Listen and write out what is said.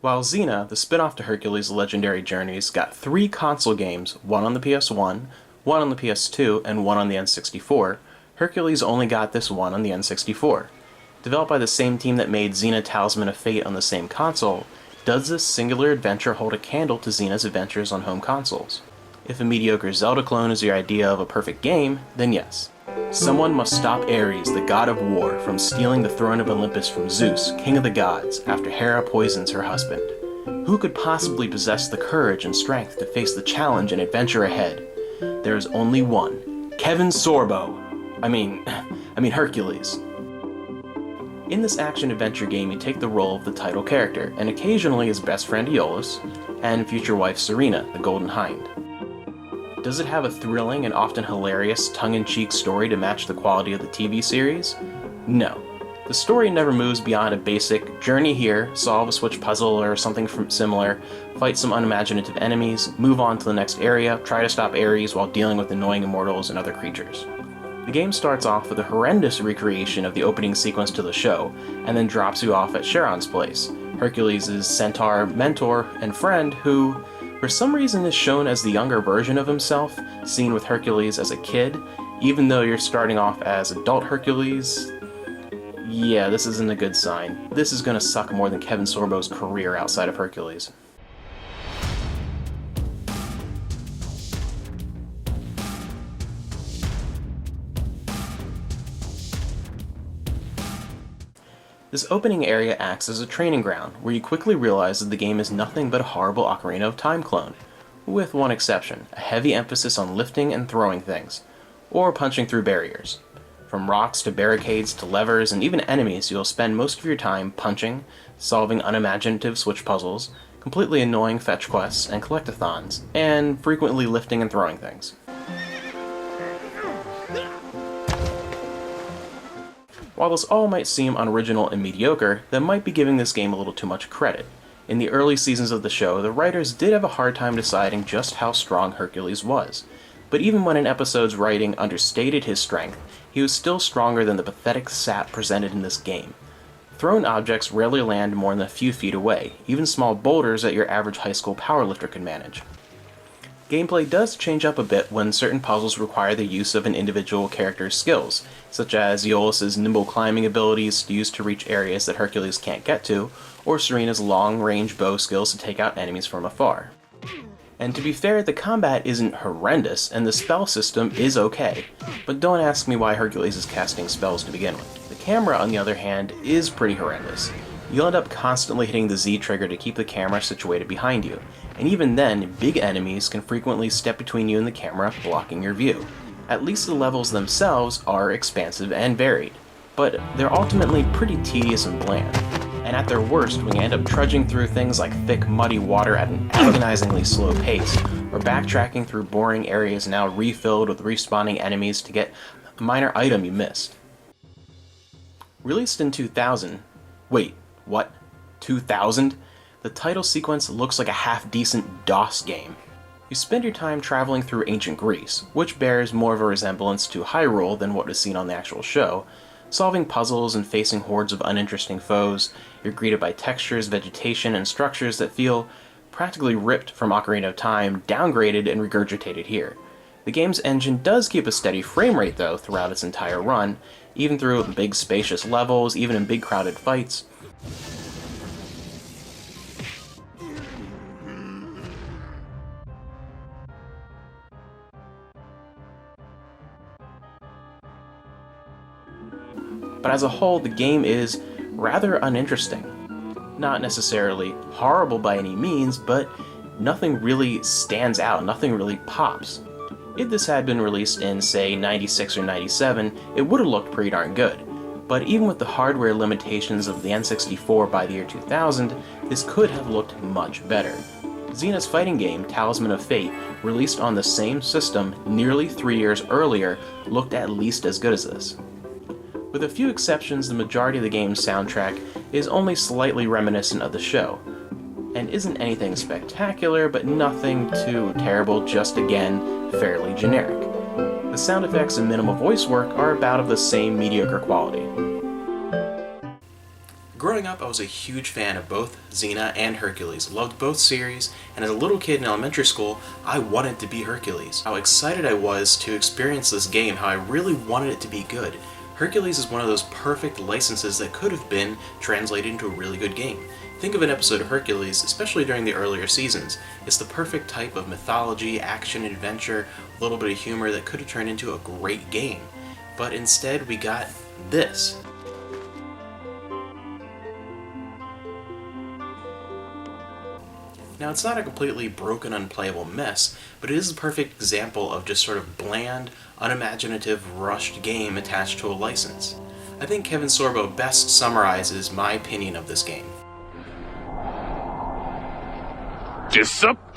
While Xena, the spin-off to Hercules' Legendary Journeys, got 3 console games, one on the PS1, one on the PS2, and one on the N64, Hercules only got this one on the N64. Developed by the same team that made Xena Talisman of Faith on the same console, does this singular adventure hold a candle to Xena's adventures on home consoles? If a mediocre Zelda clone is your idea of a perfect game, then yes. Someone must stop Ares, the god of war, from stealing the throne of Olympus from Zeus, king of the gods, after Hera poisons her husband. Who could possibly possess the courage and strength to face the challenge and adventure ahead? There is only one. Kevin Sorbo. I mean Hercules. In this action-adventure game, you take the role of the title character, and occasionally his best friend Aeolus, and future wife Serena, the Golden Hind. Does it have a thrilling and often hilarious tongue-in-cheek story to match the quality of the TV series? No. The story never moves beyond a basic journey here, solve a Switch puzzle or something similar, fight some unimaginative enemies, move on to the next area, try to stop Ares while dealing with annoying immortals and other creatures. The game starts off with a horrendous recreation of the opening sequence to the show, and then drops you off at Charon's place, Hercules' centaur, mentor, and friend who, for some reason, is shown as the younger version of himself, seen with Hercules as a kid, even though you're starting off as adult Hercules. Yeah, this isn't a good sign. This is gonna suck more than Kevin Sorbo's career outside of Hercules. This opening area acts as a training ground, where you quickly realize that the game is nothing but a horrible Ocarina of Time clone, with one exception, a heavy emphasis on lifting and throwing things, or punching through barriers. From rocks to barricades to levers and even enemies, you'll spend most of your time punching, solving unimaginative Switch puzzles, completely annoying fetch quests and collectathons, and frequently lifting and throwing things. While this all might seem unoriginal and mediocre, that might be giving this game a little too much credit. In the early seasons of the show, the writers did have a hard time deciding just how strong Hercules was. But even when an episode's writing understated his strength, he was still stronger than the pathetic sap presented in this game. Thrown objects rarely land more than a few feet away, even small boulders that your average high school powerlifter could manage. Gameplay does change up a bit when certain puzzles require the use of an individual character's skills, such as Aeolus' nimble climbing abilities used to reach areas that Hercules can't get to, or Serena's long-range bow skills to take out enemies from afar. And to be fair, the combat isn't horrendous, and the spell system is okay, but don't ask me why Hercules is casting spells to begin with. The camera, on the other hand, is pretty horrendous. You'll end up constantly hitting the Z trigger to keep the camera situated behind you, and even then, big enemies can frequently step between you and the camera, blocking your view. At least the levels themselves are expansive and varied, but they're ultimately pretty tedious and bland. And at their worst, when you end up trudging through things like thick, muddy water at an agonizingly slow pace, or backtracking through boring areas now refilled with respawning enemies to get a minor item you missed. Released in 2000, wait, what? 2000? The title sequence looks like a half-decent DOS game. You spend your time traveling through ancient Greece, which bears more of a resemblance to Hyrule than what is seen on the actual show, solving puzzles and facing hordes of uninteresting foes. You're greeted by textures, vegetation, and structures that feel practically ripped from Ocarina of Time, downgraded and regurgitated here. The game's engine does keep a steady frame rate though throughout its entire run, even through big spacious levels, even in big crowded fights. But as a whole, the game is rather uninteresting. Not necessarily horrible by any means, but nothing really stands out, nothing really pops. If this had been released in, say, 96 or 97, it would have looked pretty darn good. But even with the hardware limitations of the N64 by the year 2000, this could have looked much better. Xena's fighting game, Talisman of Faith, released on the same system nearly 3 years earlier, looked at least as good as this. With a few exceptions, the majority of the game's soundtrack is only slightly reminiscent of the show, and isn't anything spectacular, but nothing too terrible, just again, fairly generic. The sound effects and minimal voice work are about of the same mediocre quality. Growing up, I was a huge fan of both Xena and Hercules, loved both series, and as a little kid in elementary school, I wanted to be Hercules. How excited I was to experience this game, how I really wanted it to be good. Hercules is one of those perfect licenses that could have been translated into a really good game. Think of an episode of Hercules, especially during the earlier seasons. It's the perfect type of mythology, action, adventure, a little bit of humor that could have turned into a great game. But instead, we got this. Now, it's not a completely broken, unplayable mess, but it is a perfect example of just sort of bland, unimaginative, rushed game attached to a license. I think Kevin Sorbo best summarizes my opinion of this game. Disappointed!